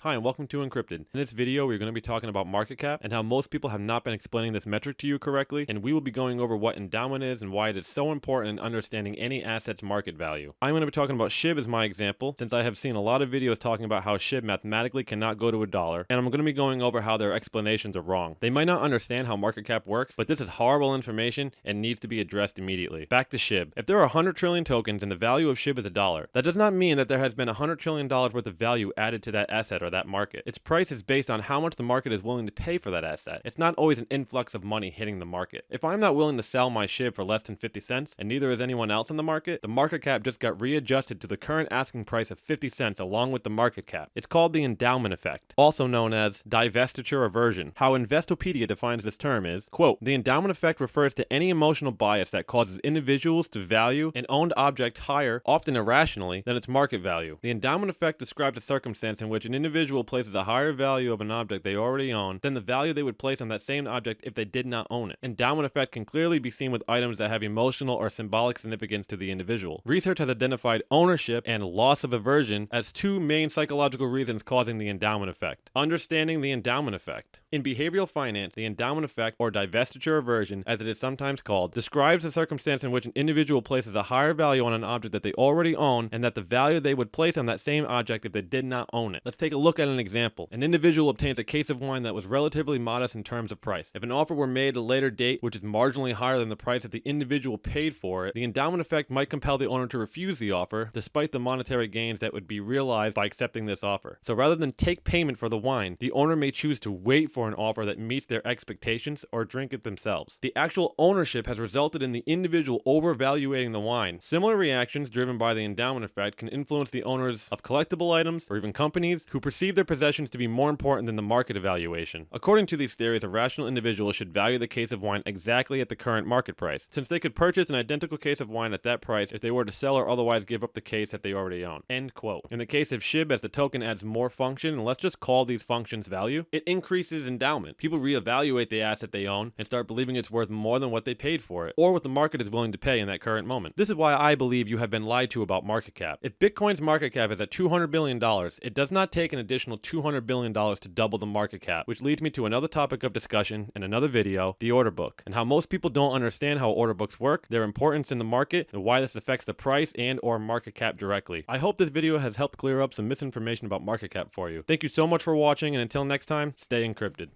Hi and welcome to Encrypted. In this video we're going to be talking about market cap and how most people have not been explaining this metric to you correctly, and we will be going over what endowment is and why it is so important in understanding any asset's market value. I'm going to be talking about SHIB as my example, since I have seen a lot of videos talking about how SHIB mathematically cannot go to a dollar, and I'm going to be going over how their explanations are wrong. They might not understand how market cap works, but this is horrible information and needs to be addressed immediately. Back to SHIB. If there are 100 trillion tokens and the value of SHIB is $1, that does not mean that there has been $100 trillion worth of value added to that asset or that market. Its price is based on how much the market is willing to pay for that asset. It's not always an influx of money hitting the market. If I'm not willing to sell my SHIB for less than 50 cents, and neither is anyone else in the market cap just got readjusted to the current asking price of 50 cents along with the market cap. It's called the endowment effect, also known as divestiture aversion. How Investopedia defines this term is, quote, the endowment effect refers to any emotional bias that causes individuals to value an owned object higher, often irrationally, than its market value. The endowment effect describes a circumstance in which an individual places a higher value of an object they already own than the value they would place on that same object if they did not own it. Endowment effect can clearly be seen with items that have emotional or symbolic significance to the individual. Research has identified ownership and loss of aversion as two main psychological reasons causing the endowment effect. Understanding the endowment effect. In behavioral finance, the endowment effect, or divestiture aversion, as it is sometimes called, describes a circumstance in which an individual places a higher value on an object that they already own and that the value they would place on that same object if they did not own it. Let's take a look at an example. An individual obtains a case of wine that was relatively modest in terms of price. If an offer were made at a later date, which is marginally higher than the price that the individual paid for it, the endowment effect might compel the owner to refuse the offer, despite the monetary gains that would be realized by accepting this offer. So rather than take payment for the wine, the owner may choose to wait for an offer that meets their expectations or drink it themselves. The actual ownership has resulted in the individual overvaluating the wine. Similar reactions driven by the endowment effect can influence the owners of collectible items or even companies who perceive their possessions to be more important than the market evaluation. According to these theories, a rational individual should value the case of wine exactly at the current market price, since they could purchase an identical case of wine at that price if they were to sell or otherwise give up the case that they already own. End quote. In the case of SHIB, as the token adds more function, and let's just call these functions value, it increases endowment. People reevaluate the asset they own and start believing it's worth more than what they paid for it, or what the market is willing to pay in that current moment. This is why I believe you have been lied to about market cap. If Bitcoin's market cap is at $200 billion, it does not take an additional $200 billion to double the market cap, which leads me to another topic of discussion in another video, the order book, and how most people don't understand how order books work, their importance in the market, and why this affects the price and or market cap directly. I hope this video has helped clear up some misinformation about market cap for you. Thank you so much for watching, and until next time, stay encrypted.